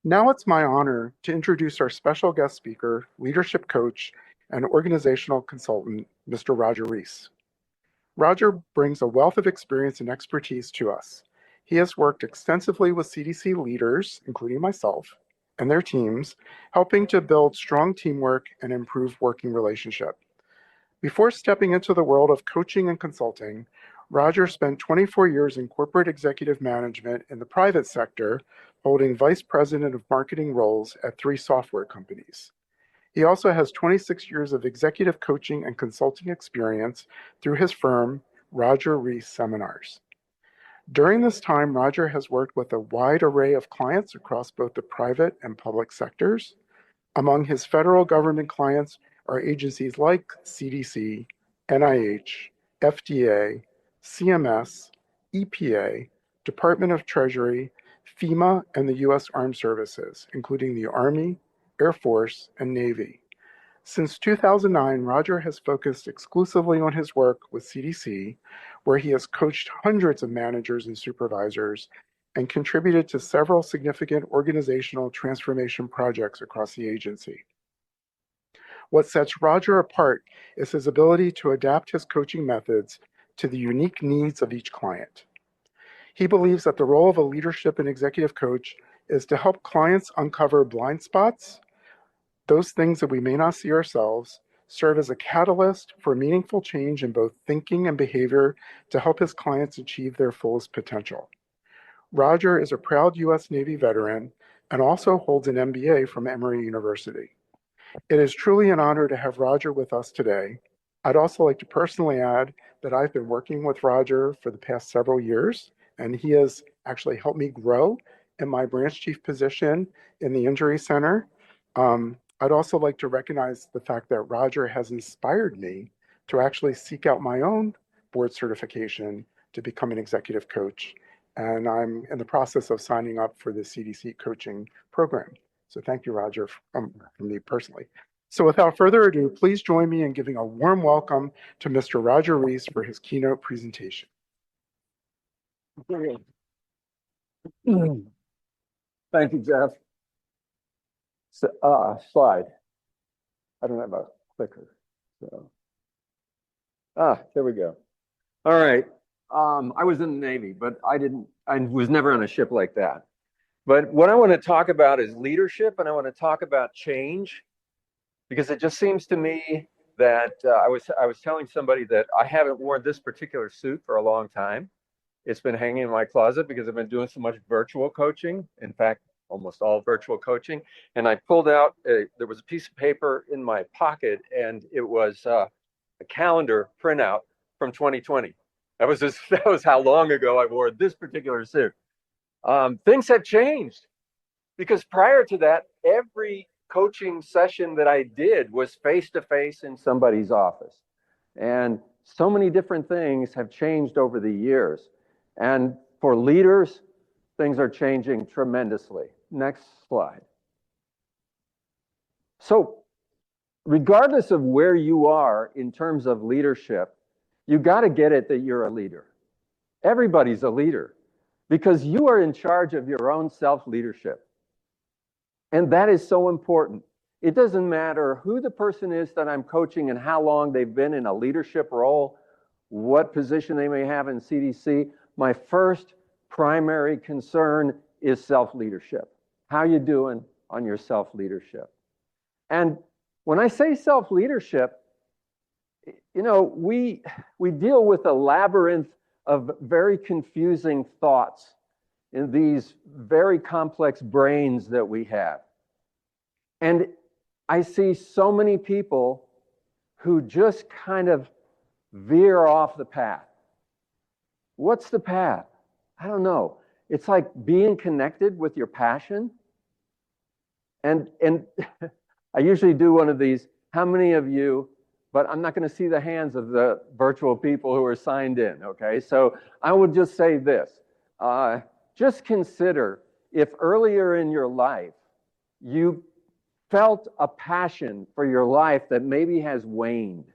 Now it's my honor to introduce our special guest speaker, leadership coach, and organizational consultant, Mr. Roger Reece. Roger brings a wealth of experience and expertise to us. He has worked extensively with CDC leaders, including myself, and their teams, helping to build strong teamwork and improve working relationship. Before stepping into the world of coaching and consulting, Roger spent 24 years in corporate executive management in the private sector, holding vice president of marketing roles at 3 software companies. He also has 26 years of executive coaching and consulting experience through his firm, Roger Reece Seminars. During this time, Roger has worked with a wide array of clients across both the private and public sectors. Among his federal government clients are agencies like CDC, NIH, FDA, CMS, EPA, Department of Treasury, FEMA, and the U.S. Armed Services, including the Army, Air Force, and Navy. Since 2009, Roger has focused exclusively on his work with CDC, where he has coached hundreds of managers and supervisors and contributed to several significant organizational transformation projects across the agency. What sets Roger apart is his ability to adapt his coaching methods to the unique needs of each client. He believes that the role of a leadership and executive coach is to help clients uncover blind spots, those things that we may not see ourselves, serve as a catalyst for meaningful change in both thinking and behavior to help his clients achieve their fullest potential. Roger is a proud U.S. Navy veteran and also holds an MBA from Emory University. It is truly an honor to have Roger with us today. I'd also like to personally add that I've been working with Roger for the past several years, and he has actually helped me grow in my branch chief position in the Injury Center. I'd also like to recognize the fact that Roger has inspired me to actually seek out my own board certification to become an executive coach. And I'm in the process of signing up for the CDC coaching program. So thank you, Roger, from me personally. So without further ado, please join me in giving a warm welcome to Mr. Roger Reece for his keynote presentation. Thank you, Jeff. Slide. I don't have a clicker. So, there we go. All right. I was in the Navy, but I was never on a ship like that. But what I want to talk about is leadership, and I want to talk about change, because it just seems to me that I was telling somebody that I haven't worn this particular suit for a long time. It's been hanging in my closet because I've been doing so much virtual coaching. In fact, almost all virtual coaching. And I pulled out, there was a piece of paper in my pocket, and it was a calendar printout from 2020. That was how long ago I wore this particular suit. Things have changed, because prior to that, every coaching session that I did was face-to-face in somebody's office. And so many different things have changed over the years. And for leaders, things are changing tremendously. Next slide. So regardless of where you are in terms of leadership, you got to get it that you're a leader. Everybody's a leader, because you are in charge of your own self-leadership. And that is so important. It doesn't matter who the person is that I'm coaching and how long they've been in a leadership role, what position they may have in CDC. My first primary concern is self-leadership. How you doing on your self-leadership? And when I say self-leadership, you know, we deal with a labyrinth of very confusing thoughts in these very complex brains that we have. And I see so many people who just kind of veer off the path. What's the path? I don't know. It's like being connected with your passion. And I usually do one of these, how many of you, but I'm not going to see the hands of the virtual people who are signed in, okay? So I would just say this. Just consider if earlier in your life you felt a passion for your life that maybe has waned.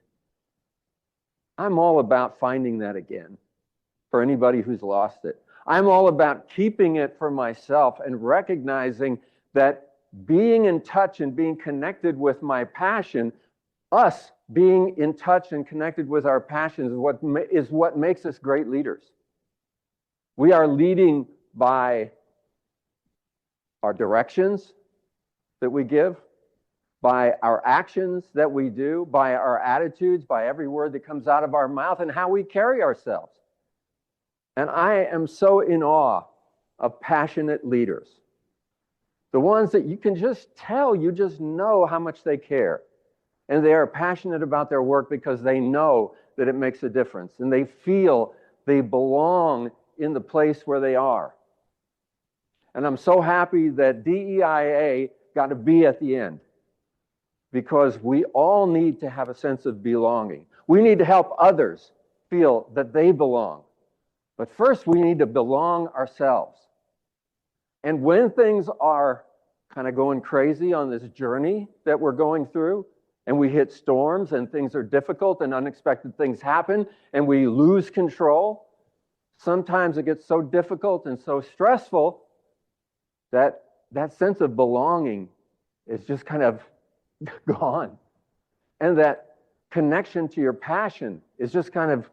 I'm all about finding that again for anybody who's lost it. I'm all about keeping it for myself and recognizing that being in touch and being connected with my passion, us being in touch and connected with our passions is what makes us great leaders. We are leading by our directions that we give, by our actions that we do, by our attitudes, by every word that comes out of our mouth, and how we carry ourselves. And I am so in awe of passionate leaders. The ones that you can just tell, you just know how much they care. And they are passionate about their work because they know that it makes a difference. And they feel they belong in the place where they are. And I'm so happy that DEIA got a B at the end, because we all need to have a sense of belonging. We need to help others feel that they belong. But first, we need to belong ourselves. And when things are kind of going crazy on this journey that we're going through, and we hit storms and things are difficult and unexpected things happen and we lose control, sometimes it gets so difficult and so stressful that that sense of belonging is just kind of gone. And that connection to your passion is just kind of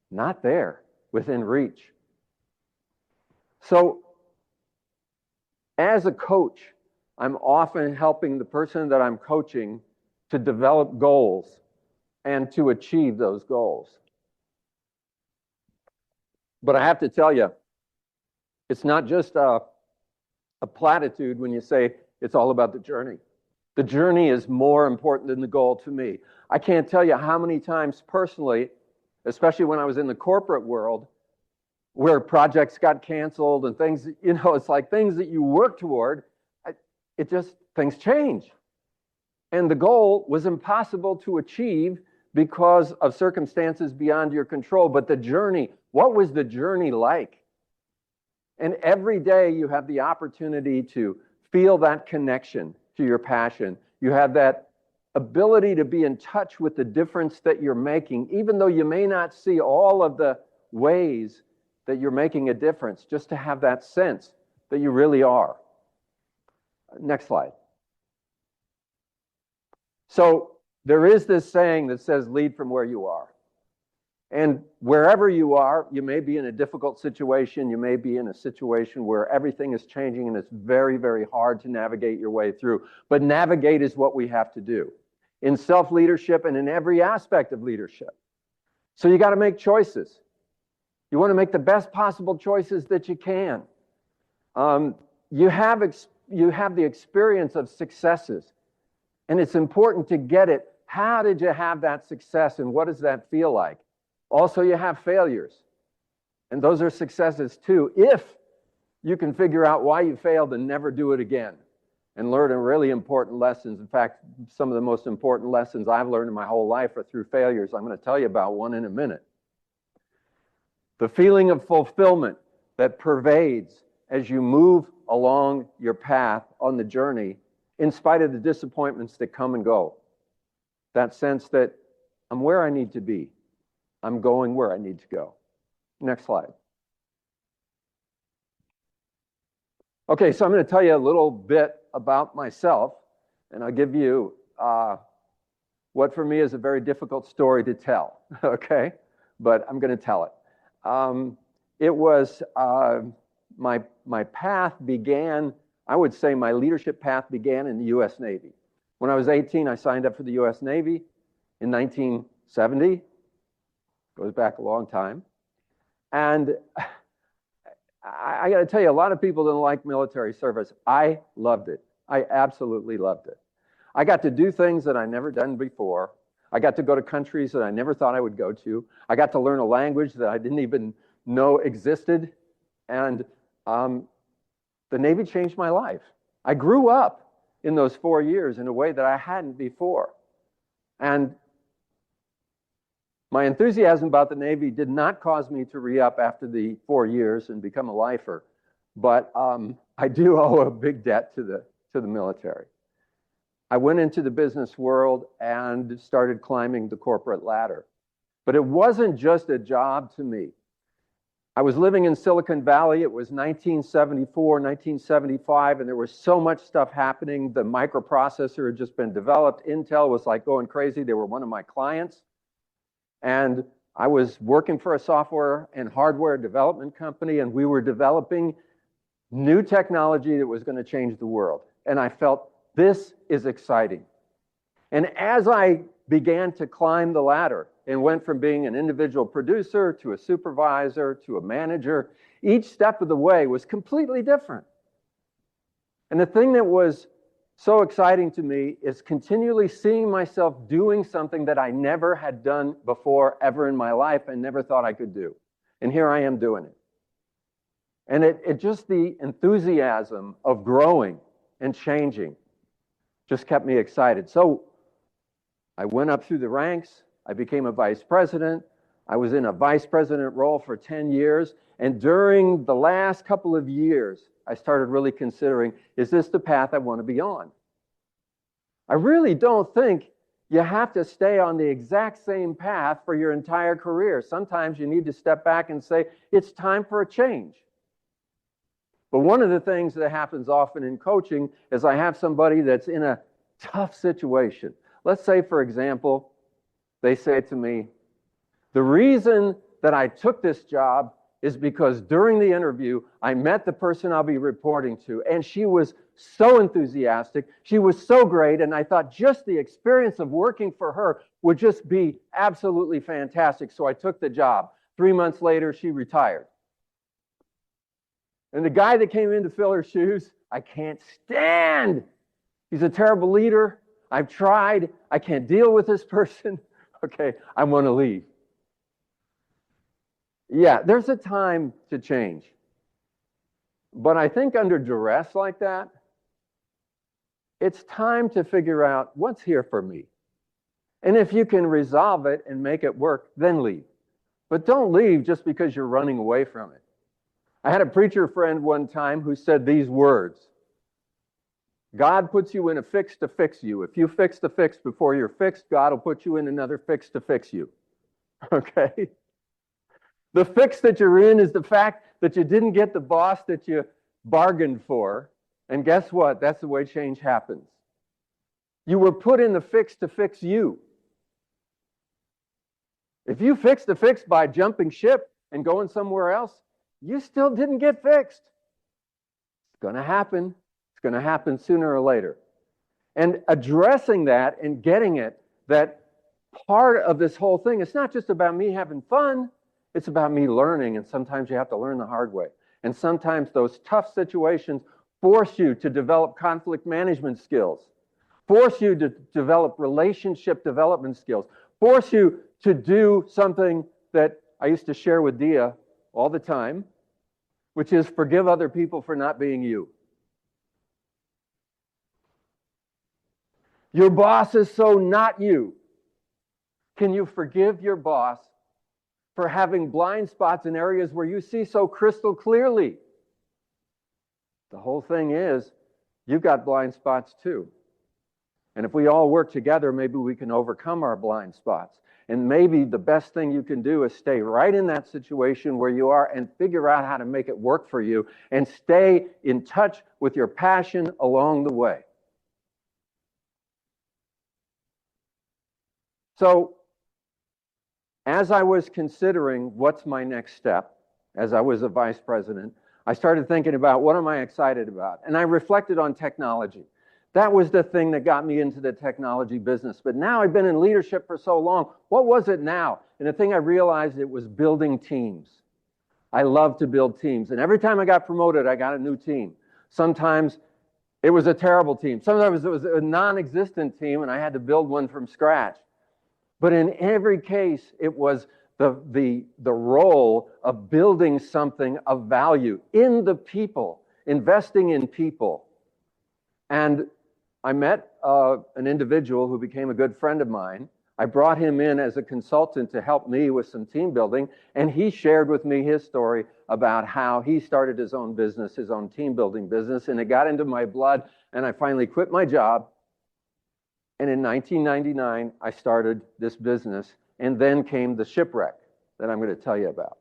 not there within reach. So as a coach, I'm often helping the person that I'm coaching to develop goals and to achieve those goals. But I have to tell you, it's not just a platitude when you say it's all about the journey. The journey is more important than the goal to me. I can't tell you how many times personally, especially when I was in the corporate world, where projects got canceled and things, it's like things that you work toward, things change. And the goal was impossible to achieve because of circumstances beyond your control. But the journey, what was the journey like? And every day you have the opportunity to feel that connection to your passion. You have that ability to be in touch with the difference that you're making, even though you may not see all of the ways that you're making a difference, just to have that sense that you really are. Next slide. So there is this saying that says, lead from where you are. And wherever you are, you may be in a difficult situation. You may be in a situation where everything is changing and it's very, very hard to navigate your way through. But navigate is what we have to do in self-leadership and in every aspect of leadership. So you got to make choices. You want to make the best possible choices that you can. You have the experience of successes. And it's important to get it. How did you have that success and what does that feel like? Also, you have failures. And those are successes too, if you can figure out why you failed and never do it again and learn really important lessons. In fact, some of the most important lessons I've learned in my whole life are through failures. I'm going to tell you about one in a minute. The feeling of fulfillment that pervades as you move along your path on the journey, in spite of the disappointments that come and go. That sense that I'm where I need to be. I'm going where I need to go. Next slide. Okay, so I'm going to tell you a little bit about myself, and I'll give you what for me is a very difficult story to tell, okay? But I'm going to tell it. It was my path began, I would say my leadership path began in the U.S. Navy. When I was 18, I signed up for the U.S. Navy in 1970. Goes back a long time. And I got to tell you, a lot of people didn't like military service. I loved it. I absolutely loved it. I got to do things that I never done before. I got to go to countries that I never thought I would go to. I got to learn a language that I didn't even know existed. And the Navy changed my life. I grew up in those 4 years in a way that I hadn't before. And my enthusiasm about the Navy did not cause me to re-up after the 4 years and become a lifer. But I do owe a big debt to the military. I went into the business world and started climbing the corporate ladder. But it wasn't just a job to me. I was living in Silicon Valley. It was 1974, 1975, and there was so much stuff happening. The microprocessor had just been developed. Intel was like going crazy. They were one of my clients. And I was working for a software and hardware development company, and we were developing new technology that was going to change the world. And I felt, this is exciting. And as I began to climb the ladder and went from being an individual producer to a supervisor to a manager, each step of the way was completely different. And the thing that was so exciting to me is continually seeing myself doing something that I never had done before ever in my life and never thought I could do. And here I am doing it. And it just, the enthusiasm of growing and changing just kept me excited. So I went up through the ranks. I became a vice president. I was in a vice president role for 10 years. And during the last couple of years, I started really considering, is this the path I want to be on? I really don't think you have to stay on the exact same path for your entire career. Sometimes you need to step back and say, it's time for a change. But one of the things that happens often in coaching is I have somebody that's in a tough situation. Let's say, for example, they say to me, the reason that I took this job is because during the interview, I met the person I'll be reporting to, and she was so enthusiastic. She was so great, and I thought just the experience of working for her would just be absolutely fantastic, so I took the job. 3 months later, she retired. And the guy that came in to fill her shoes, I can't stand. He's a terrible leader. I've tried. I can't deal with this person. Okay, I want to leave. Yeah, there's a time to change. But I think under duress like that, it's time to figure out what's here for me. And if you can resolve it and make it work, then leave. But don't leave just because you're running away from it. I had a preacher friend one time who said these words: God puts you in a fix to fix you. If you fix the fix before you're fixed, God will put you in another fix to fix you. Okay? The fix that you're in is the fact that you didn't get the boss that you bargained for. And guess what? That's the way change happens. You were put in the fix to fix you. If you fix the fix by jumping ship and going somewhere else, you still didn't get fixed. It's going to happen. It's going to happen sooner or later. And addressing that and getting it, that part of this whole thing, it's not just about me having fun. It's about me learning, and sometimes you have to learn the hard way. And sometimes those tough situations force you to develop conflict management skills, force you to develop relationship development skills, force you to do something that I used to share with Dia all the time, which is forgive other people for not being you. Your boss is so not you. Can you forgive your boss for having blind spots in areas where you see so crystal clearly? The whole thing is, you've got blind spots too. And if we all work together, maybe we can overcome our blind spots. And maybe the best thing you can do is stay right in that situation where you are and figure out how to make it work for you and stay in touch with your passion along the way. So, as I was considering what's my next step, as I was a vice president, I started thinking about what am I excited about? And I reflected on technology. That was the thing that got me into the technology business. But now I've been in leadership for so long. What was it now? And the thing I realized, it was building teams. I love to build teams. And every time I got promoted, I got a new team. Sometimes it was a terrible team. Sometimes it was a non-existent team, and I had to build one from scratch. But in every case, it was the role of building something of value in the people, investing in people. And I met an individual who became a good friend of mine. I brought him in as a consultant to help me with some team building, and he shared with me his story about how he started his own business, his own team building business, and it got into my blood, and I finally quit my job. And in 1999, I started this business, and then came the shipwreck that I'm going to tell you about.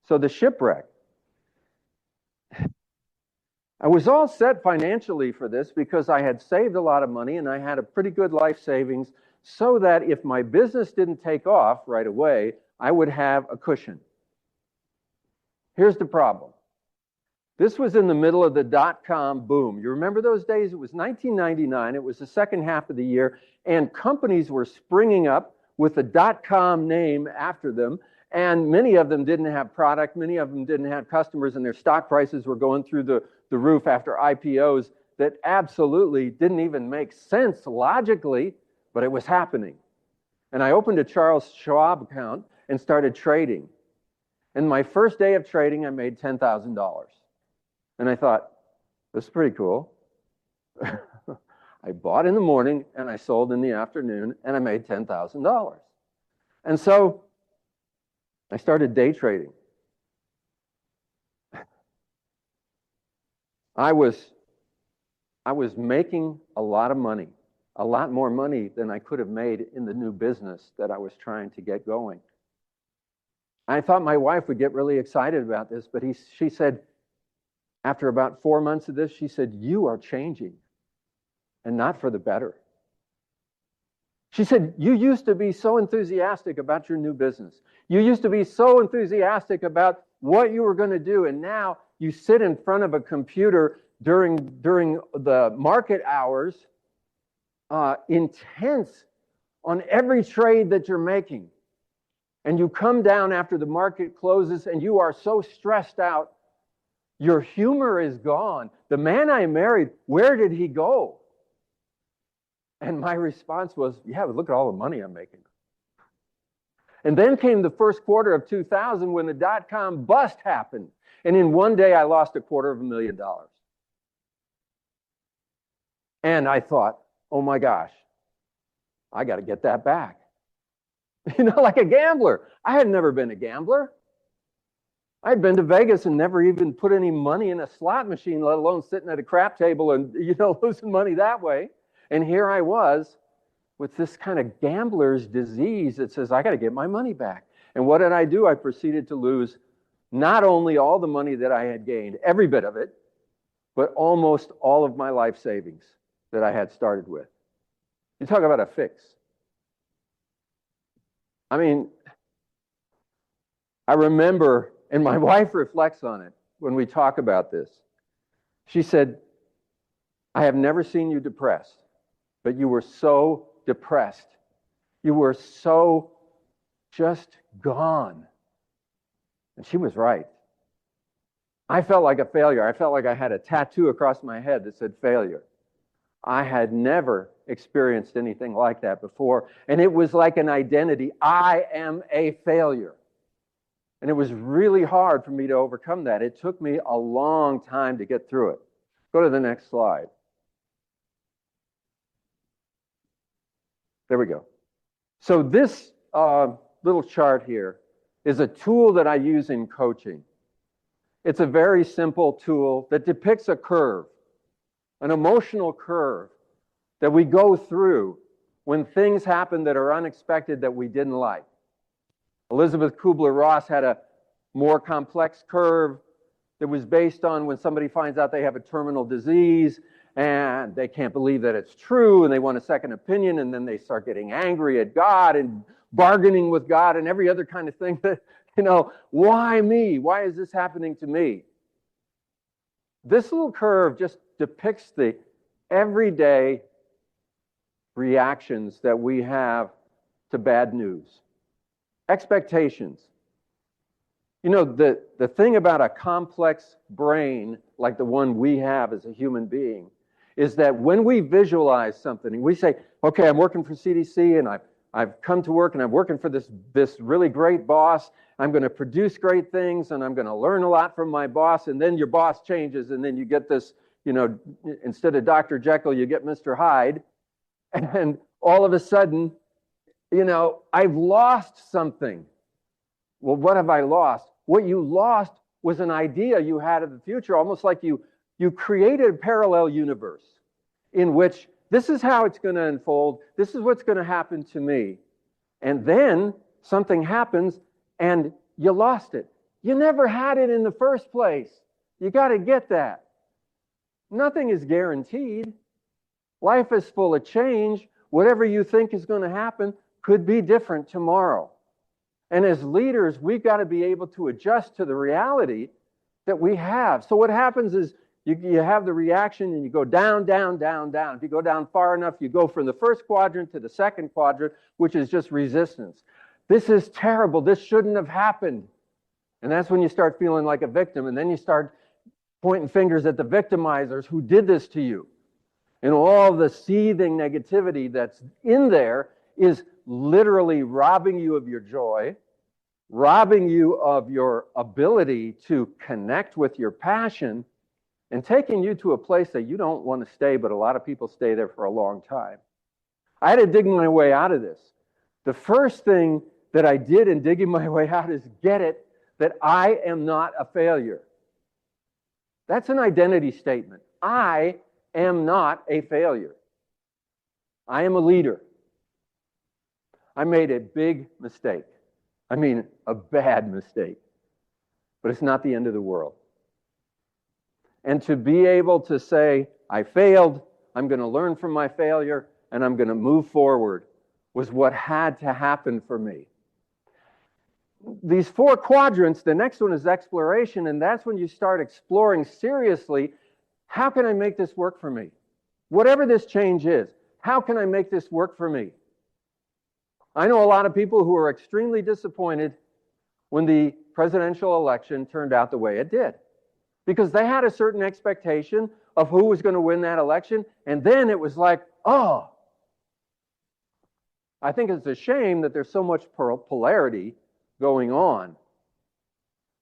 So the shipwreck. I was all set financially for this because I had saved a lot of money and I had a pretty good life savings so that if my business didn't take off right away, I would have a cushion. Here's the problem. This was in the middle of the dot-com boom. You remember those days? It was 1999. It was the second half of the year, and companies were springing up with the dot-com name after them, and many of them didn't have product. Many of them didn't have customers, and their stock prices were going through the roof after IPOs that absolutely didn't even make sense logically, but it was happening. And I opened a Charles Schwab account and started trading. And my first day of trading, I made $10,000. And I thought, this is pretty cool. I bought in the morning and I sold in the afternoon and I made $10,000. And so I started day trading. I was making a lot of money, a lot more money than I could have made in the new business that I was trying to get going. I thought my wife would get really excited about this, but she said, after about 4 months of this, she said, "You are changing, and not for the better." She said, "You used to be so enthusiastic about your new business. You used to be so enthusiastic about what you were going to do, and now you sit in front of a computer during the market hours, intense on every trade that you're making. And you come down after the market closes and you are so stressed out. Your humor is gone. The man I married, where did he go?" And my response was, "Yeah, but look at all the money I'm making." And then came the first quarter of 2000 when the dot-com bust happened. And in one day, I lost $250,000. And I thought, oh my gosh, I got to get that back. You know, like a gambler. I had never been a gambler. I'd been to Vegas and never even put any money in a slot machine, let alone sitting at a crap table and, losing money that way. And here I was with this kind of gambler's disease that says, I got to get my money back. And what did I do? I proceeded to lose not only all the money that I had gained, every bit of it, but almost all of my life savings that I had started with. You talk about a fix. I mean, I remember, and my wife reflects on it when we talk about this. She said, "I have never seen you depressed, but you were so depressed. You were so just gone." And she was right. I felt like a failure. I felt like I had a tattoo across my head that said failure. I had never experienced anything like that before, and it was like an identity. I am a failure. And it was really hard for me to overcome that. It took me a long time to get through it. Go to the next slide. There we go. So this little chart here is a tool that I use in coaching. It's a very simple tool that depicts a curve, an emotional curve that we go through when things happen that are unexpected that we didn't like. Elizabeth Kubler-Ross had a more complex curve that was based on when somebody finds out they have a terminal disease and they can't believe that it's true and they want a second opinion, and then they start getting angry at God and bargaining with God and every other kind of thing that, why me? Why is this happening to me? This little curve just depicts the everyday reactions that we have to bad news. Expectations. The thing about a complex brain like the one we have as a human being is that when we visualize something and we say, okay, I'm working for CDC and I've come to work and I'm working for this really great boss. I'm going to produce great things and I'm going to learn a lot from my boss. And then your boss changes and then you get this, instead of Dr. Jekyll, you get Mr. Hyde. And all of a sudden, I've lost something. Well, what have I lost? What you lost was an idea you had of the future, almost like you created a parallel universe in which this is how it's going to unfold. This is what's going to happen to me. And then something happens and you lost it. You never had it in the first place. You got to get that. Nothing is guaranteed. Life is full of change. Whatever you think is going to happen could be different tomorrow. And as leaders, we've got to be able to adjust to the reality that we have. So what happens is you have the reaction and you go down, down, down, down. If you go down far enough, you go from the first quadrant to the second quadrant, which is just resistance. This is terrible. This shouldn't have happened. And that's when you start feeling like a victim. And then you start pointing fingers at the victimizers who did this to you. And all the seething negativity that's in there is literally robbing you of your joy, robbing you of your ability to connect with your passion, and taking you to a place that you don't want to stay, but a lot of people stay there for a long time. I had to dig my way out of this. The first thing that I did in digging my way out is get it that I am not a failure. That's an identity statement. I am not a failure. I am a leader. I made a big mistake. I mean, a bad mistake. But it's not the end of the world. And to be able to say, I failed, I'm going to learn from my failure, and I'm going to move forward, was what had to happen for me. These 4 quadrants, the next one is exploration, and that's when you start exploring seriously, how can I make this work for me? Whatever this change is, how can I make this work for me? I know a lot of people who are extremely disappointed when the presidential election turned out the way it did, because they had a certain expectation of who was going to win that election, and then it was like, oh. I think it's a shame that there's so much polarity going on.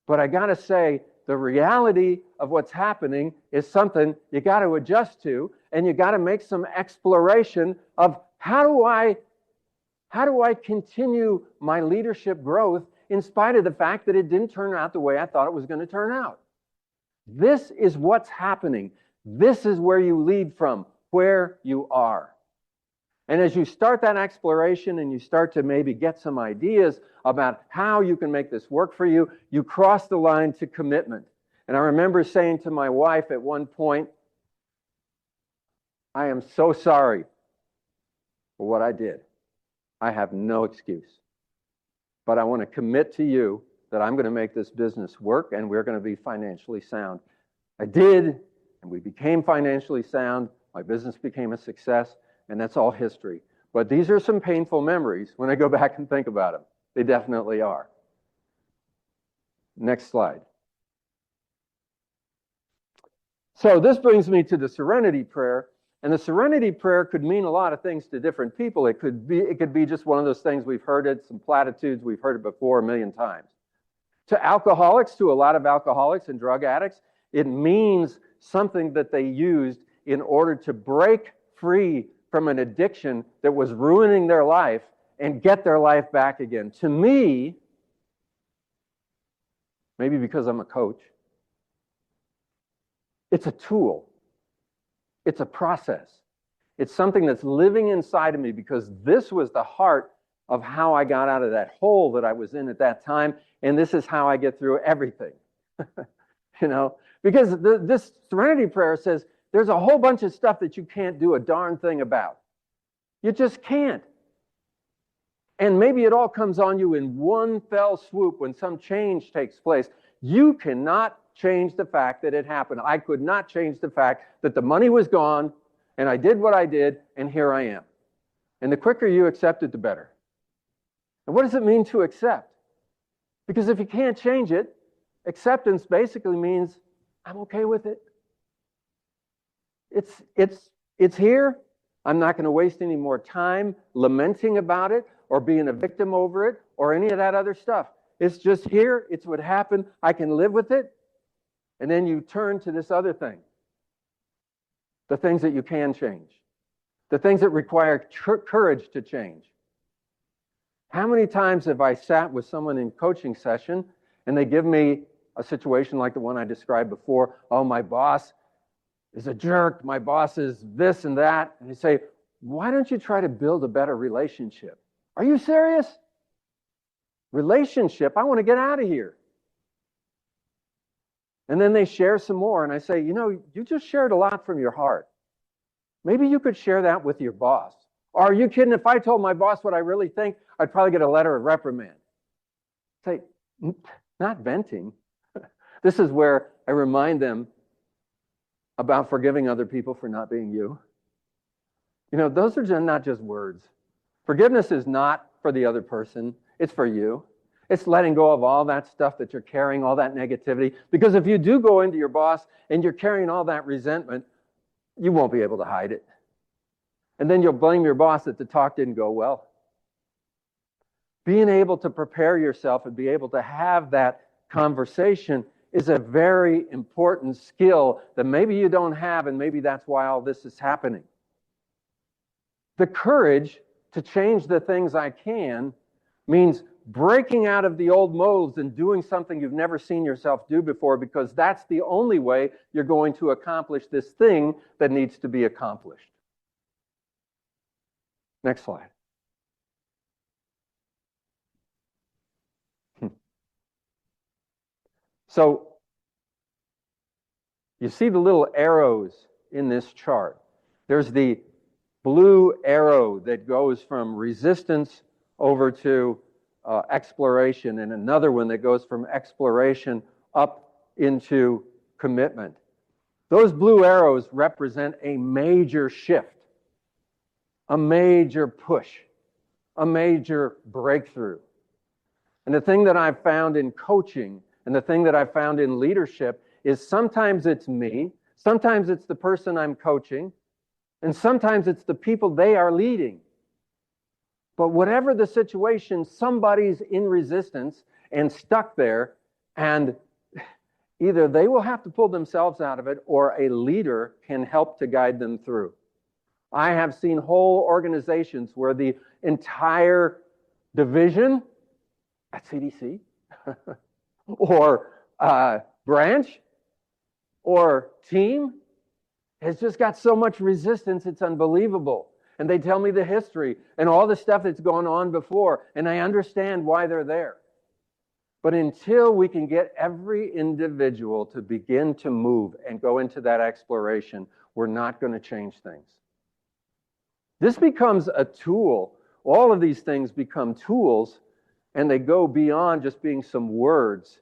But I got to say, the reality of what's happening is something you got to adjust to, and you got to make some exploration of how do I continue my leadership growth in spite of the fact that it didn't turn out the way I thought it was going to turn out. This is what's happening. This is where you lead from, where you are. And as you start that exploration and you start to maybe get some ideas about how you can make this work for you, you cross the line to commitment. And I remember saying to my wife at one point, I am so sorry for what I did. I have no excuse. But I want to commit to you that I'm going to make this business work and we're going to be financially sound. I did, and we became financially sound. My business became a success. And that's all history. But these are some painful memories when I go back and think about them. They definitely are. Next slide. So this brings me to the serenity prayer. And the serenity prayer could mean a lot of things to different people. It could be just one of those things we've heard it, some platitudes, we've heard it before a million times. To alcoholics, to a lot of alcoholics and drug addicts, it means something that they used in order to break free from an addiction that was ruining their life and get their life back again. To me, maybe because I'm a coach, it's a tool. It's a process. It's something that's living inside of me because this was the heart of how I got out of that hole that I was in at that time, and this is how I get through everything. Because this serenity prayer says, there's a whole bunch of stuff that you can't do a darn thing about. You just can't. And maybe it all comes on you in one fell swoop when some change takes place. You cannot change the fact that it happened. I could not change the fact that the money was gone, and I did what I did, and here I am. And the quicker you accept it, the better. And what does it mean to accept? Because if you can't change it, acceptance basically means I'm okay with it. It's here. I'm not going to waste any more time lamenting about it or being a victim over it or any of that other stuff. It's just here. It's what happened. I can live with it. And then you turn to this other thing. The things that you can change. The things that require courage to change. How many times have I sat with someone in coaching session and they give me a situation like the one I described before? Oh, my boss is a jerk, my boss is this and that. And you say, why don't you try to build a better relationship? Are you serious? Relationship? I want to get out of here. And then they share some more, and I say, you just shared a lot from your heart. Maybe you could share that with your boss. Are you kidding? If I told my boss what I really think, I'd probably get a letter of reprimand. Say, not venting. This is where I remind them about forgiving other people for not being you. Those are not just words. Forgiveness is not for the other person. It's for you. It's letting go of all that stuff that you're carrying, all that negativity. Because if you do go into your boss and you're carrying all that resentment, you won't be able to hide it. And then you'll blame your boss that the talk didn't go well. Being able to prepare yourself and be able to have that conversation is a very important skill that maybe you don't have, and maybe that's why all this is happening. The courage to change the things I can means breaking out of the old molds and doing something you've never seen yourself do before, because that's the only way you're going to accomplish this thing that needs to be accomplished. Next slide. So, you see the little arrows in this chart. There's the blue arrow that goes from resistance over to exploration, and another one that goes from exploration up into commitment. Those blue arrows represent a major shift, a major push, a major breakthrough. And the thing that I've found in coaching and the thing that I've found in leadership is sometimes it's me, sometimes it's the person I'm coaching, and sometimes it's the people they are leading. But whatever the situation, somebody's in resistance and stuck there, and either they will have to pull themselves out of it or a leader can help to guide them through. I have seen whole organizations where the entire division at CDC or branch or team has just got so much resistance, it's unbelievable. And they tell me the history and all the stuff that's gone on before, and I understand why they're there. But until we can get every individual to begin to move and go into that exploration, we're not going to change things. This becomes a tool. All of these things become tools, and they go beyond just being some words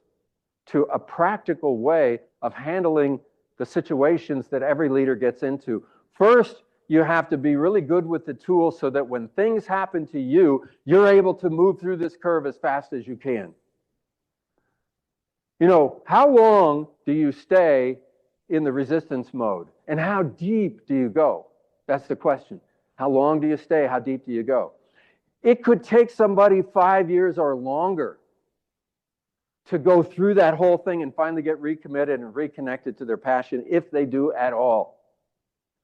to a practical way of handling the situations that every leader gets into. First, you have to be really good with the tools so that when things happen to you, you're able to move through this curve as fast as you can. How long do you stay in the resistance mode? And how deep do you go? That's the question. How long do you stay? How deep do you go? It could take somebody 5 years or longer to go through that whole thing and finally get recommitted and reconnected to their passion, if they do at all.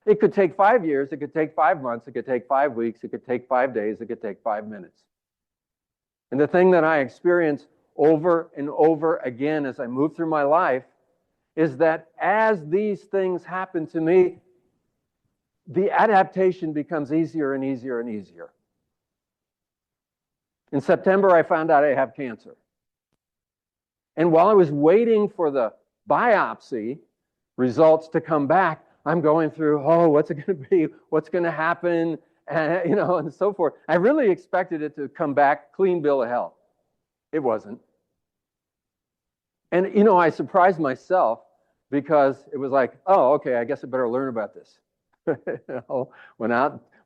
It could take 5 years, it could take 5 months, it could take 5 weeks, it could take 5 days, it could take 5 minutes. And the thing that I experience over and over again as I move through my life is that as these things happen to me, the adaptation becomes easier and easier and easier. In September, I found out I have cancer. And while I was waiting for the biopsy results to come back, I'm going through, what's it going to be? What's going to happen? And, and so forth. I really expected it to come back clean bill of health. It wasn't. And, I surprised myself because it was like, okay, I guess I better learn about this.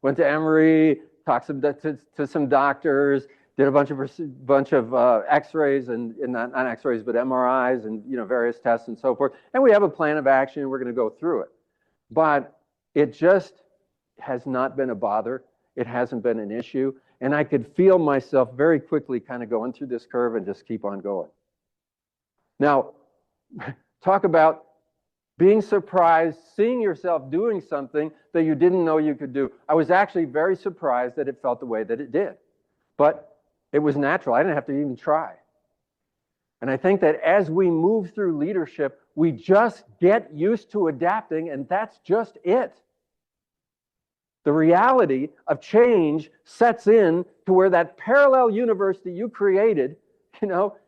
Went to Emory, talked to some doctors, did a bunch of X-rays and not X-rays, but MRIs and various tests and so forth. And we have a plan of action, and we're going to go through it. But it just has not been a bother. It hasn't been an issue, and I could feel myself very quickly kind of going through this curve and just keep on going. Now, talk about being surprised, seeing yourself doing something that you didn't know you could do. I was actually very surprised that it felt the way that it did. But it was natural. I didn't have to even try. And I think that as we move through leadership, we just get used to adapting, and that's just it. The reality of change sets in to where that parallel universe that you created,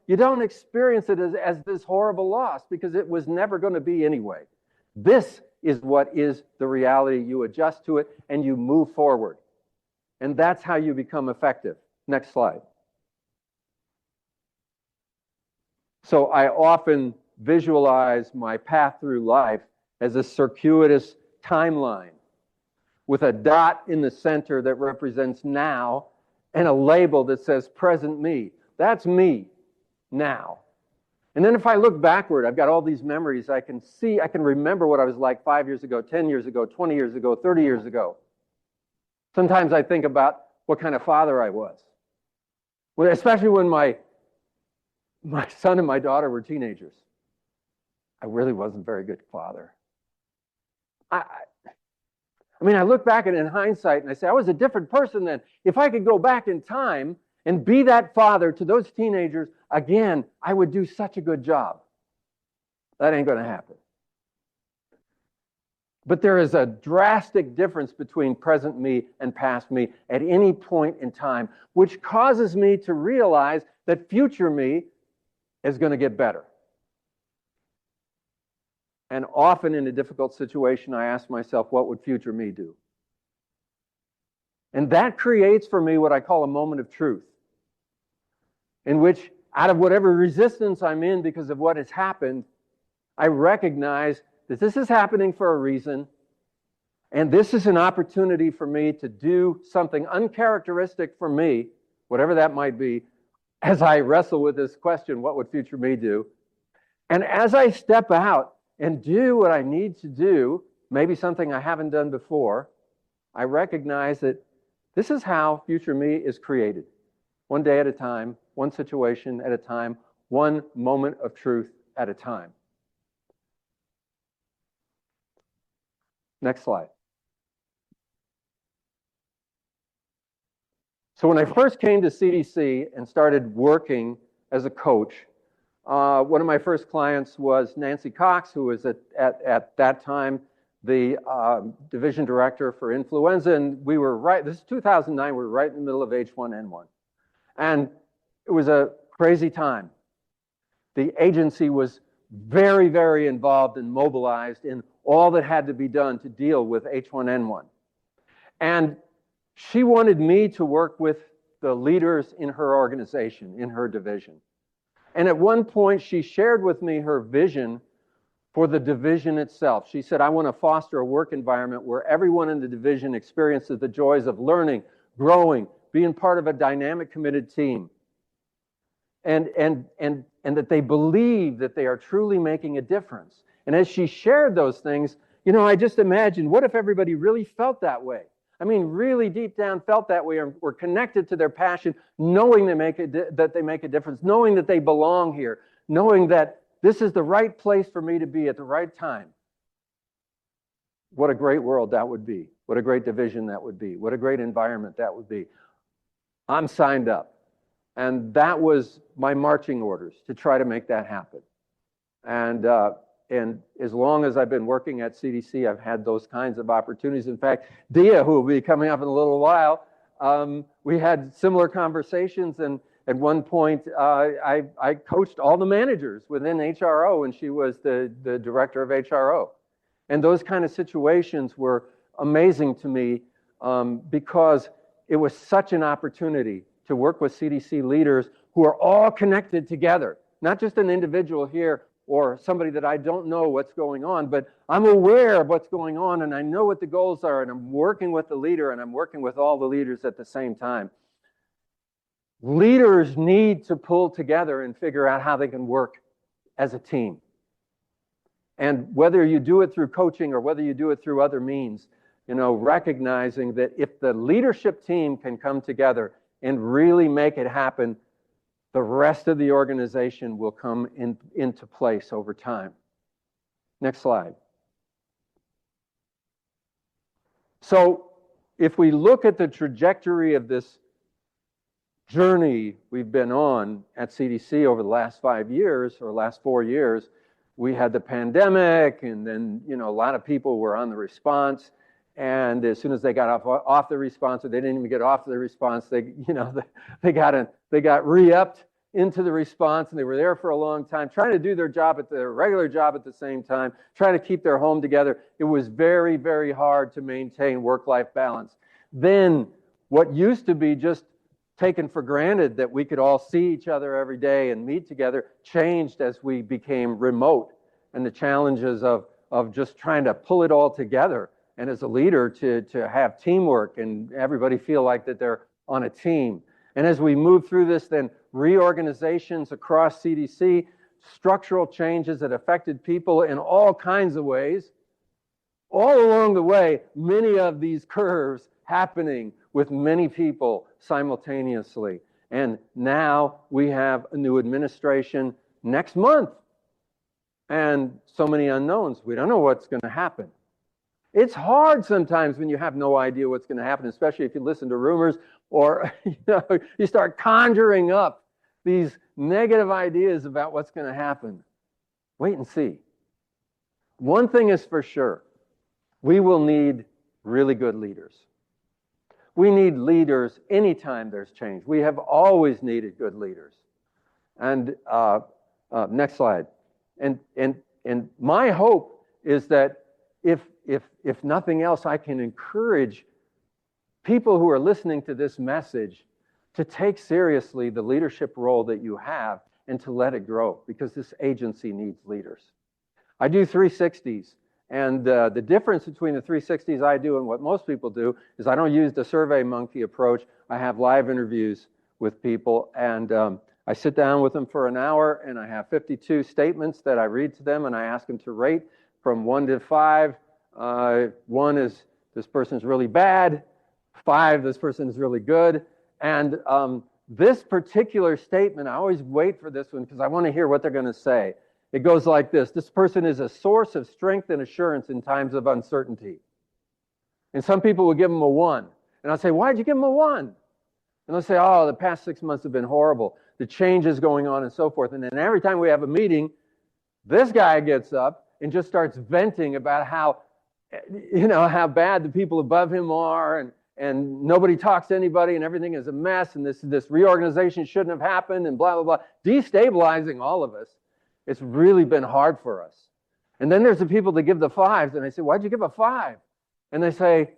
you don't experience it as this horrible loss because it was never going to be anyway. This is what is the reality. You adjust to it and you move forward. And that's how you become effective. Next slide. So I often visualize my path through life as a circuitous timeline with a dot in the center that represents now and a label that says present me. That's me now. And then if I look backward, I've got all these memories. I can remember what I was like 5 years ago, 10 years ago, 20 years ago, 30 years ago. Sometimes I think about what kind of father I was. Especially when my son and my daughter were teenagers. I really wasn't a very good father. I look back at it in hindsight and I say, I was a different person then. If I could go back in time and be that father to those teenagers again, I would do such a good job. That ain't going to happen. But there is a drastic difference between present me and past me at any point in time, which causes me to realize that future me is going to get better. And often in a difficult situation, I ask myself, what would future me do? And that creates for me what I call a moment of truth, in which out of whatever resistance I'm in because of what has happened, I recognize that this is happening for a reason, and this is an opportunity for me to do something uncharacteristic for me, whatever that might be, as I wrestle with this question, what would future me do? And as I step out and do what I need to do, maybe something I haven't done before, I recognize that this is how future me is created. One day at a time, one situation at a time, one moment of truth at a time. Next slide. So when I first came to CDC and started working as a coach, one of my first clients was Nancy Cox, who was at that time the division director for influenza, and we were this is 2009, we were right in the middle of H1N1. And it was a crazy time. The agency was very, very involved and mobilized in all that had to be done to deal with H1N1. And she wanted me to work with the leaders in her organization, in her division. And at one point, she shared with me her vision for the division itself. She said, I want to foster a work environment where everyone in the division experiences the joys of learning, growing, being part of a dynamic, committed team. And that they believe that they are truly making a difference. And as she shared those things, I just imagined, what if everybody really felt that way? I mean, really deep down felt that way, or were connected to their passion, knowing that they make a difference, knowing that they belong here, knowing that this is the right place for me to be at the right time. What a great world that would be. What a great division that would be. What a great environment that would be. I'm signed up. And that was my marching orders to try to make that happen. And as long as I've been working at CDC, I've had those kinds of opportunities. In fact, Dia, who will be coming up in a little while, we had similar conversations. And at one point, I coached all the managers within HRO, and she was the director of HRO. And those kind of situations were amazing to me because it was such an opportunity to work with CDC leaders who are all connected together, not just an individual here or somebody that I don't know what's going on, but I'm aware of what's going on and I know what the goals are, and I'm working with the leader and I'm working with all the leaders at the same time. Leaders need to pull together and figure out how they can work as a team. And whether you do it through coaching or whether you do it through other means, recognizing that if the leadership team can come together and really make it happen, the rest of the organization will come into place over time. Next slide. So if we look at the trajectory of this journey we've been on at CDC over the last 5 years or last 4 years, we had the pandemic, and then a lot of people were on the response. And as soon as they got off the response, or they didn't even get off the response, they got re-upped into the response, and they were there for a long time, trying to do their regular job at the same time, trying to keep their home together. It was very, very hard to maintain work-life balance. Then what used to be just taken for granted, that we could all see each other every day and meet together, changed as we became remote, and the challenges of just trying to pull it all together, and as a leader to have teamwork and everybody feel like that they're on a team. And as we move through this, then reorganizations across CDC, structural changes that affected people in all kinds of ways. All along the way, many of these curves happening with many people simultaneously. And now we have a new administration next month. And so many unknowns. We don't know what's going to happen. It's hard sometimes when you have no idea what's going to happen, especially if you listen to rumors or you start conjuring up these negative ideas about what's going to happen. Wait and see. One thing is for sure, we will need really good leaders. We need leaders anytime there's change. We have always needed good leaders. And next slide. And my hope is that if nothing else, I can encourage people who are listening to this message to take seriously the leadership role that you have and to let it grow, because this agency needs leaders. I do 360s, and the difference between the 360s I do and what most people do is I don't use the Survey Monkey approach. I have live interviews with people, and I sit down with them for an hour, and I have 52 statements that I read to them, and I ask them to rate from 1 to 5. 1 is this person's really bad. 5, this person is really good. And this particular statement, I always wait for this one because I want to hear what they're going to say. It goes like this: this person is a source of strength and assurance in times of uncertainty. And some people will give them a 1. And I'll say, why'd you give them a 1? And they'll say, oh, the past 6 months have been horrible. The changes going on and so forth. And then every time we have a meeting, this guy gets up and just starts venting about how bad the people above him are, and nobody talks to anybody, and everything is a mess, and this reorganization shouldn't have happened, and blah, blah, blah, destabilizing all of us. It's really been hard for us. And then there's the people that give the 5s, and I say, why'd you give a 5? And they say,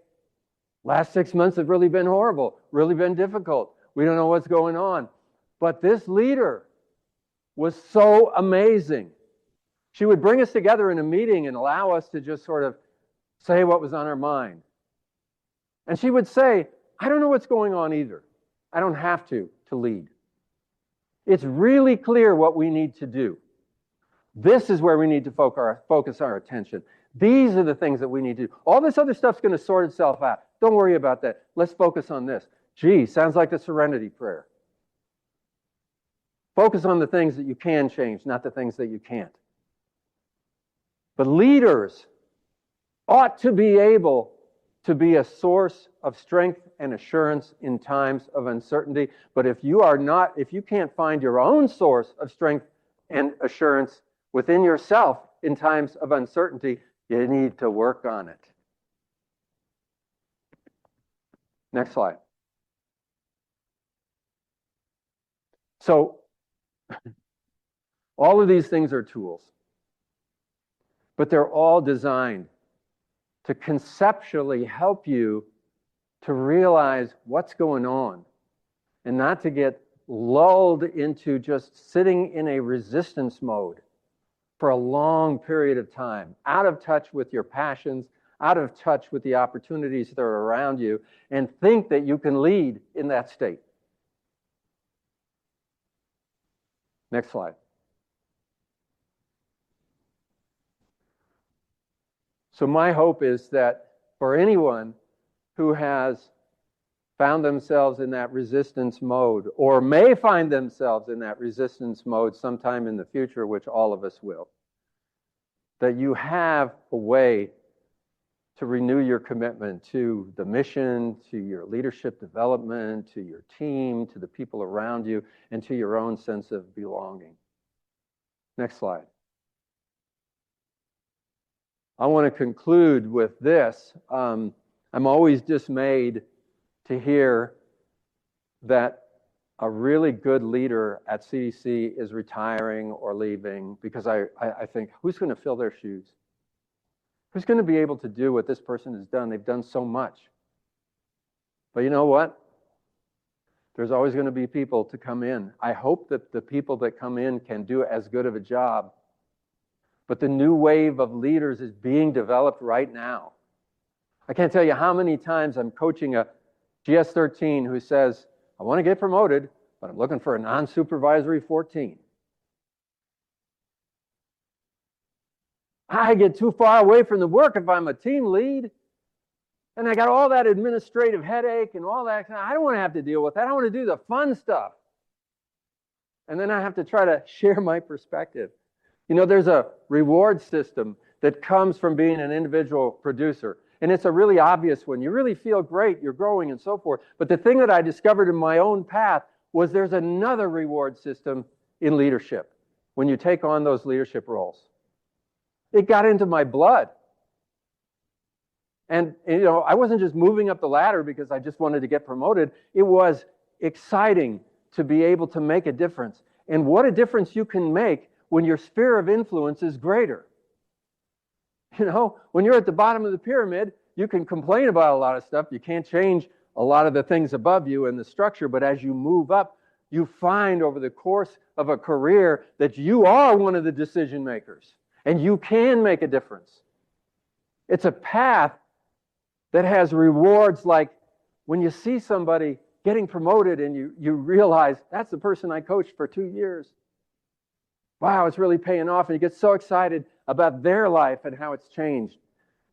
last 6 months have really been horrible, really been difficult. We don't know what's going on. But this leader was so amazing. She would bring us together in a meeting and allow us to just sort of say what was on our mind. And she would say, I don't know what's going on either. I don't have to lead. It's really clear what we need to do. This is where we need to focus our attention. These are the things that we need to do. All this other stuff's going to sort itself out. Don't worry about that. Let's focus on this. Gee, sounds like the serenity prayer. Focus on the things that you can change, not the things that you can't. But leaders ought to be able to be a source of strength and assurance in times of uncertainty. But if you can't find your own source of strength and assurance within yourself in times of uncertainty, you need to work on it. Next slide. So, all of these things are tools, but they're all designed to conceptually help you to realize what's going on and not to get lulled into just sitting in a resistance mode for a long period of time, out of touch with your passions, out of touch with the opportunities that are around you, and think that you can lead in that state. Next slide. So my hope is that for anyone who has found themselves in that resistance mode, or may find themselves in that resistance mode sometime in the future, which all of us will, that you have a way to renew your commitment to the mission, to your leadership development, to your team, to the people around you, and to your own sense of belonging. Next slide. I want to conclude with this. I'm always dismayed to hear that a really good leader at CDC is retiring or leaving, because I think, who's going to fill their shoes? Who's going to be able to do what this person has done? They've done so much. But you know what? There's always going to be people to come in. I hope that the people that come in can do as good of a job. But the new wave of leaders is being developed right now. I can't tell you how many times I'm coaching a GS13 who says, I want to get promoted, but I'm looking for a non-supervisory 14. I get too far away from the work if I'm a team lead. And I got all that administrative headache and all that. I don't want to have to deal with that. I want to do the fun stuff. And then I have to try to share my perspective. You know, there's a reward system that comes from being an individual producer. And it's a really obvious one. You really feel great, you're growing and so forth. But the thing that I discovered in my own path was there's another reward system in leadership when you take on those leadership roles. It got into my blood. And you know, I wasn't just moving up the ladder because I just wanted to get promoted. It was exciting to be able to make a difference. And what a difference you can make when your sphere of influence is greater. You know, when you're at the bottom of the pyramid, you can complain about a lot of stuff. You can't change a lot of the things above you in the structure. But as you move up, you find over the course of a career that you are one of the decision makers and you can make a difference. It's a path that has rewards, like when you see somebody getting promoted and you realize that's the person I coached for 2 years. Wow, it's really paying off. And you get so excited about their life and how it's changed.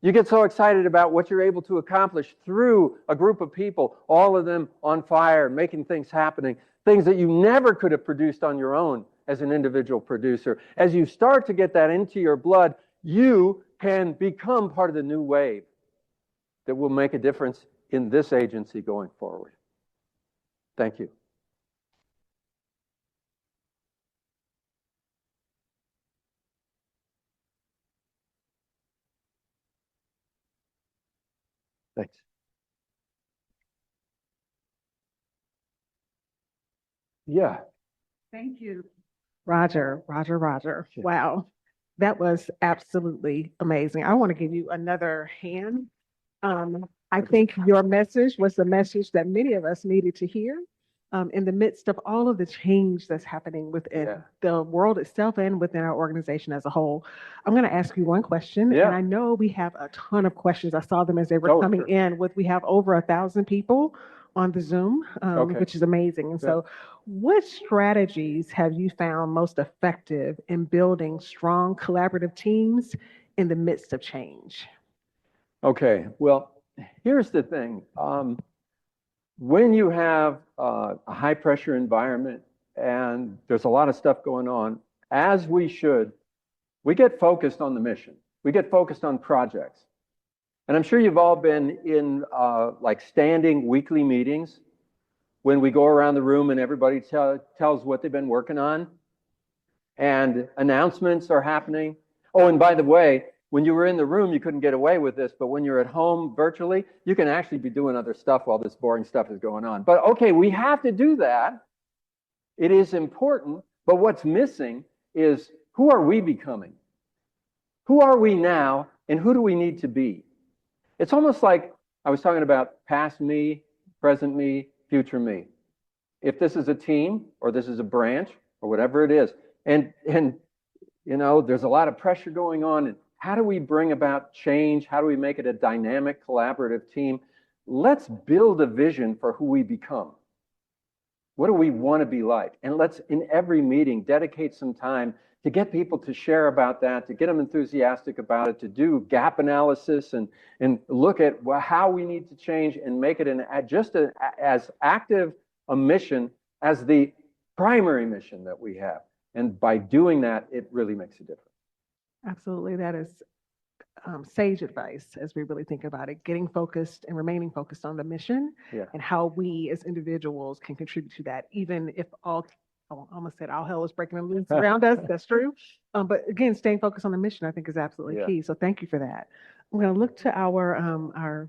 You get so excited about what you're able to accomplish through a group of people, all of them on fire, making things happening, things that you never could have produced on your own as an individual producer. As you start to get that into your blood, you can become part of the new wave that will make a difference in this agency going forward. Thank you. Thanks. Yeah. Thank you, Roger. Sure. Wow, that was absolutely amazing. I want to give you another hand. I think your message was the message that many of us needed to hear in the midst of all of the change that's happening within the world itself and within our organization as a whole. I'm going to ask you one question, and I know we have a ton of questions. I saw them as they were coming in. We have over 1,000 people on the Zoom, which is amazing. And so what strategies have you found most effective in building strong collaborative teams in the midst of change? Okay, well, here's the thing. When you have a high pressure environment and there's a lot of stuff going on, as we should, we get focused on the mission. We get focused on projects. And I'm sure you've all been in like standing weekly meetings when we go around the room and everybody tells what they've been working on and announcements are happening. Oh, and by the way, when you were in the room, you couldn't get away with this, but when you're at home virtually, you can actually be doing other stuff while this boring stuff is going on. But okay, we have to do that. It is important, but what's missing is, who are we becoming? Who are we now, and who do we need to be? It's almost like I was talking about past me, present me, future me. If this is a team, or this is a branch, or whatever it is, and you know, there's a lot of pressure going on, and how do we bring about change? How do we make it a dynamic, collaborative team? Let's build a vision for who we become. What do we want to be like? And let's, in every meeting, dedicate some time to get people to share about that, to get them enthusiastic about it, to do gap analysis and look at how we need to change and make it as active a mission as the primary mission that we have. And by doing that, it really makes a difference. Absolutely. That is sage advice as we really think about it, getting focused and remaining focused on the mission and how we as individuals can contribute to that, even if I almost said all hell is breaking loose around us. That's true. But again, staying focused on the mission, I think, is absolutely key. So thank you for that. I'm going to look to our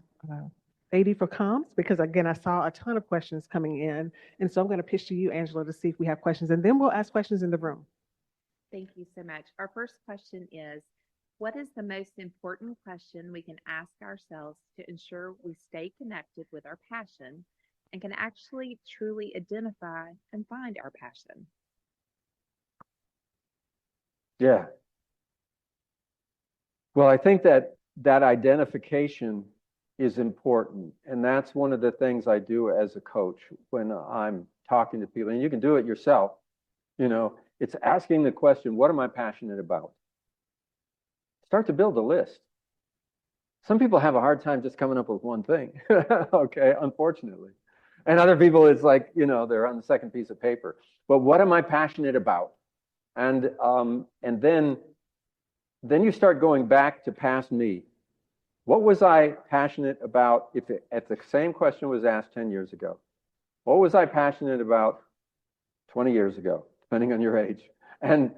AD for comms, because again, I saw a ton of questions coming in. And so I'm going to pitch to you, Angela, to see if we have questions, and then we'll ask questions in the room. Thank you so much. Our first question is, what is the most important question we can ask ourselves to ensure we stay connected with our passion and can actually truly identify and find our passion? Yeah. Well, I think that identification is important. And that's one of the things I do as a coach when I'm talking to people. And you can do it yourself. It's asking the question, what am I passionate about? Start to build a list. Some people have a hard time just coming up with one thing, okay, unfortunately. And other people, it's like, they're on the second piece of paper. But what am I passionate about? And then you start going back to past me. What was I passionate about if the same question was asked 10 years ago? What was I passionate about 20 years ago, depending on your age? And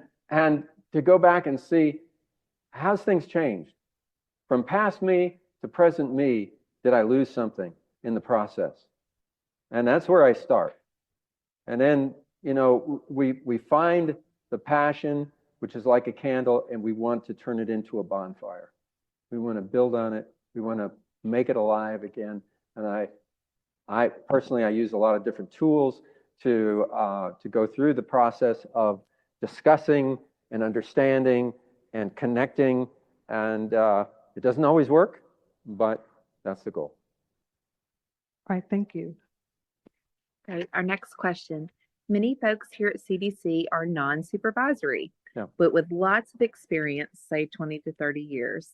to go back and see, how's things changed? From past me to present me, did I lose something in the process? And that's where I start. And then, we find the passion, which is like a candle, and we want to turn it into a bonfire. We want to build on it. We want to make it alive again. And I personally, I use a lot of different tools to go through the process of discussing and understanding and connecting. And it doesn't always work, but that's the goal. All right, thank you. Okay, our next question. Many folks here at CDC are non-supervisory, but with lots of experience, say 20 to 30 years,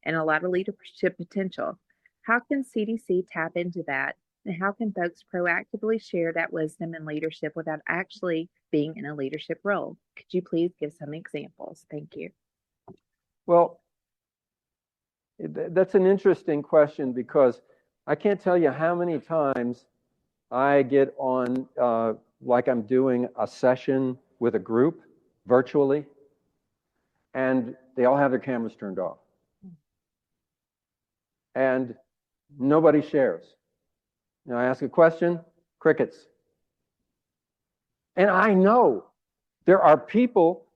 and a lot of leadership potential. How can CDC tap into that? And how can folks proactively share that wisdom and leadership without actually being in a leadership role? Could you please give some examples? Thank you. Well, that's an interesting question, because I can't tell you how many times I get on, like I'm doing a session with a group virtually, and they all have their cameras turned off. And nobody shares. I ask a question, crickets. And I know there are people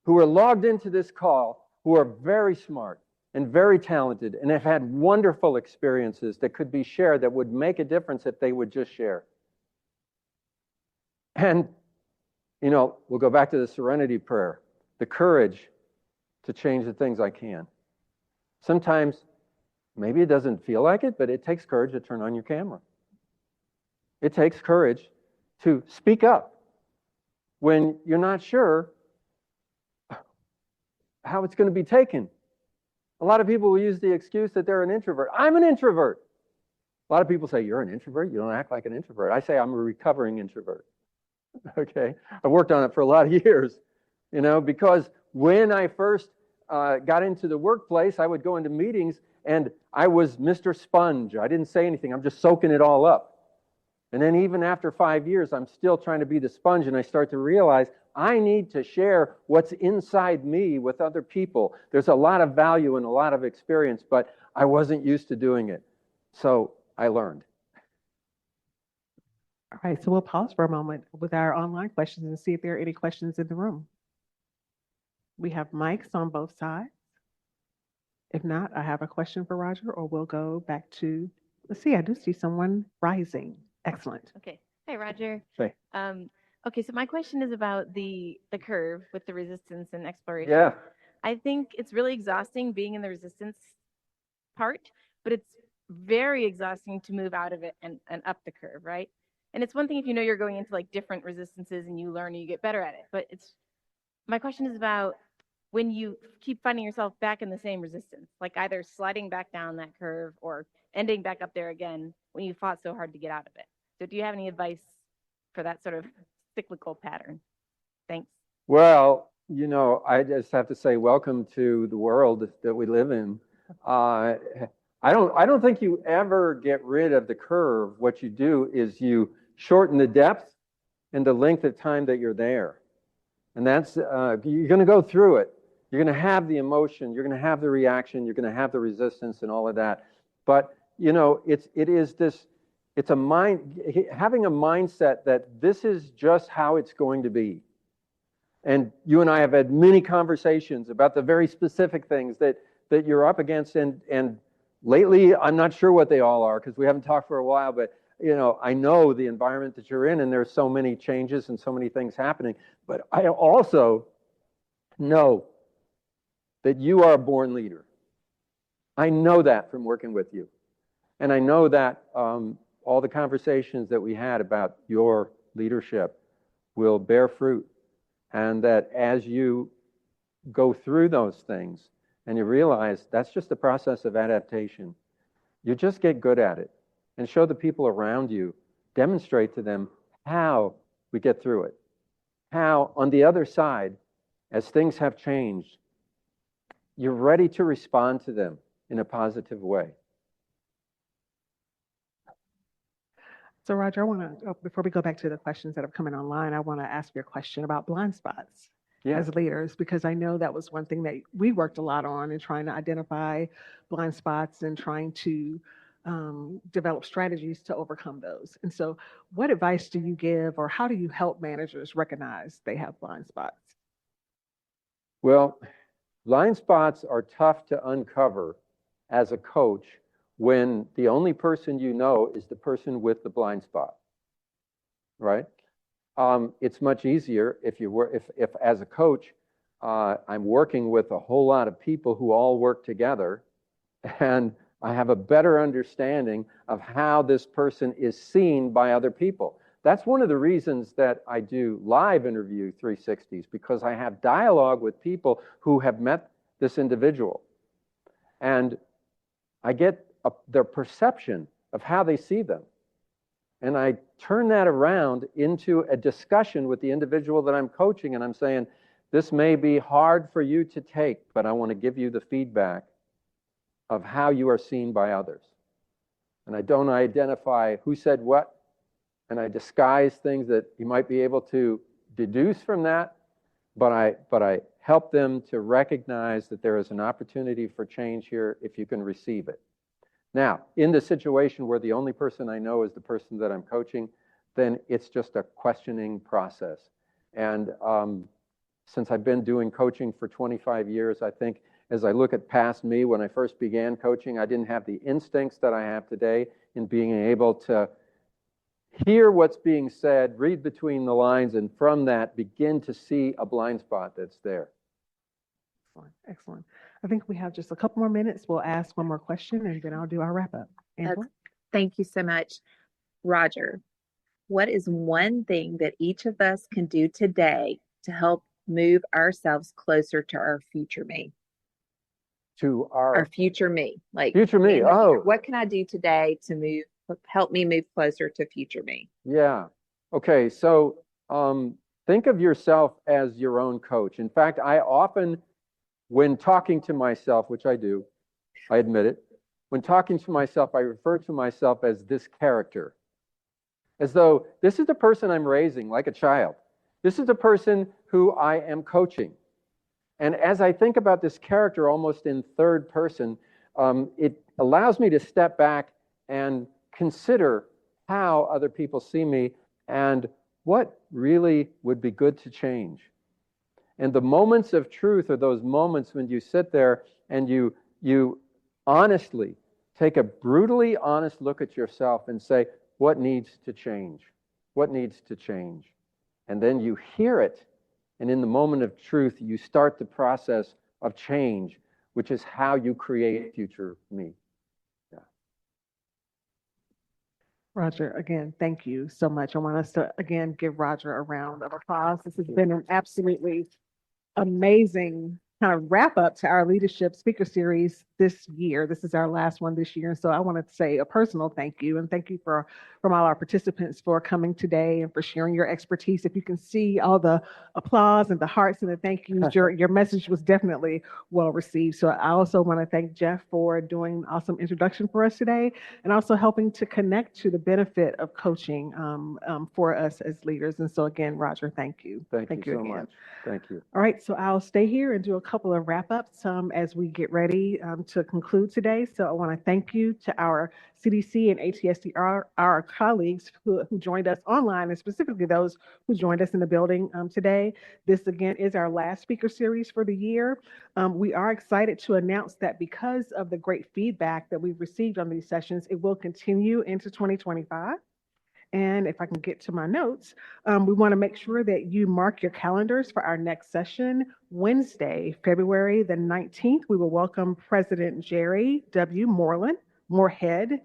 who are logged into this call who are very smart and very talented and have had wonderful experiences that could be shared that would make a difference if they would just share. And, we'll go back to the serenity prayer, the courage to change the things I can. Sometimes, maybe it doesn't feel like it, but it takes courage to turn on your camera. It takes courage to speak up when you're not sure how it's going to be taken. A lot of people will use the excuse that they're an introvert. I'm an introvert. A lot of people say, you're an introvert? You don't act like an introvert. I say I'm a recovering introvert. Okay? I've worked on it for a lot of years, because when I first got into the workplace, I would go into meetings and I was Mr. Sponge. I didn't say anything. I'm just soaking it all up. And then even after 5 years, I'm still trying to be the sponge, and I start to realize I need to share what's inside me with other people. There's a lot of value and a lot of experience, but I wasn't used to doing it. So I learned. All right, so we'll pause for a moment with our online questions and see if there are any questions in the room. We have mics on both sides. If not, I have a question for Roger, or we'll go back to, let's see, I do see someone rising. Excellent. Okay. Hi, Roger. Hey. Okay, so my question is about the curve with the resistance and exploration. Yeah. I think it's really exhausting being in the resistance part, but it's very exhausting to move out of it and up the curve, right? And it's one thing if you're going into like different resistances and you learn and you get better at it, but my question is about when you keep finding yourself back in the same resistance, like either sliding back down that curve or ending back up there again when you fought so hard to get out of it. So do you have any advice for that sort of cyclical pattern? Thanks. Well, I just have to say welcome to the world that we live in. I don't think you ever get rid of the curve. What you do is you shorten the depth and the length of time that you're there. And that's, you're going to go through it. You're going to have the emotion, you're going to have the reaction, you're going to have the resistance and all of that. But you know, it's a mind, having a mindset that this is just how it's going to be. And you and I have had many conversations about the very specific things that you're up against. And lately, I'm not sure what they all are because we haven't talked for a while, but you know, I know the environment that you're in, and there's so many changes and so many things happening. But I also know that you are a born leader. I know that from working with you. And I know that all the conversations that we had about your leadership will bear fruit. And that as you go through those things and you realize that's just the process of adaptation, you just get good at it and show the people around you, demonstrate to them how we get through it. How on the other side, as things have changed, you're ready to respond to them in a positive way. So Roger, I want to, before we go back to the questions that have come in online, I want to ask you a question about blind spots as leaders, because I know that was one thing that we worked a lot on in trying to identify blind spots and trying to develop strategies to overcome those. And so what advice do you give, or how do you help managers recognize they have blind spots? Well, blind spots are tough to uncover as a coach when the only person you know is the person with the blind spot, right? It's much easier if as a coach, I'm working with a whole lot of people who all work together, and I have a better understanding of how this person is seen by other people. That's one of the reasons that I do live interview 360s, because I have dialogue with people who have met this individual. And I get their perception of how they see them. And I turn that around into a discussion with the individual that I'm coaching, and I'm saying, this may be hard for you to take, but I want to give you the feedback of how you are seen by others. And I don't identify who said what, and I disguise things that you might be able to deduce from that, but I help them to recognize that there is an opportunity for change here if you can receive it. Now, in the situation where the only person I know is the person that I'm coaching, then it's just a questioning process. And since I've been doing coaching for 25 years, I think as I look at past me, when I first began coaching, I didn't have the instincts that I have today in being able to hear what's being said, read between the lines, and from that begin to see a blind spot that's there. Excellent, excellent. I think we have just a couple more minutes. We'll ask one more question, and then I'll do our wrap up. Thank you so much. Roger, what is one thing that each of us can do today to help move ourselves closer to our future me? To our future me, like future me. Oh, what can I do today to help me move closer to future me? Yeah. Okay. So think of yourself as your own coach. In fact, I often, when talking to myself, which I do, I admit it, when talking to myself, I refer to myself as this character, as though this is the person I'm raising like a child. This is the person who I am coaching. And as I think about this character almost in third person, it allows me to step back and consider how other people see me and what really would be good to change. And the moments of truth are those moments when you sit there and you honestly take a brutally honest look at yourself and say, what needs to change? What needs to change? And then you hear it. And in the moment of truth, you start the process of change, which is how you create future me. Yeah. Roger, again, thank you so much. I want us to, again, give Roger a round of applause. This has been an absolutely amazing kind of wrap up to our leadership speaker series this year. This is our last one this year. And so I want to say a personal thank you, and thank you from all our participants for coming today and for sharing your expertise. If you can see all the applause and the hearts and the thank yous, your message was definitely well received. So I also want to thank Jeff for doing an awesome introduction for us today, and also helping to connect to the benefit of coaching for us as leaders. And so again, Roger, thank you. Thank you so again. much. Thank you. All right, so I'll stay here and do a couple of wrap-ups as we get ready to conclude today. So I want to thank you to our CDC and ATSDR, our colleagues who joined us online, and specifically those who joined us in the building today. This, again, is our last speaker series for the year. We are excited to announce that because of the great feedback that we've received on these sessions, it will continue into 2025. And if I can get to my notes, we want to make sure that you mark your calendars for our next session, Wednesday, February the 19th. We will welcome President Jerry W.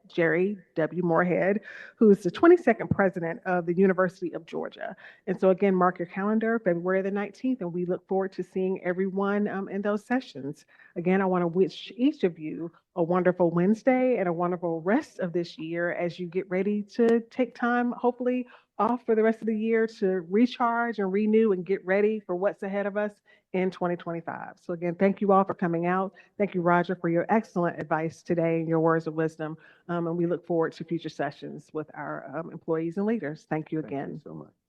Jerry W. Moorhead, who is the 22nd president of the University of Georgia. And so again, mark your calendar, February the 19th, and we look forward to seeing everyone in those sessions. Again, I want to wish each of you a wonderful Wednesday and a wonderful rest of this year as you get ready to take time, hopefully, off for the rest of the year to recharge and renew and get ready for what's ahead of us in 2025. So again, thank you all for coming out. Thank you, Roger, for your excellent advice today and your words of wisdom. And we look forward to future sessions with our employees and leaders. Thank you again. Thank you so much.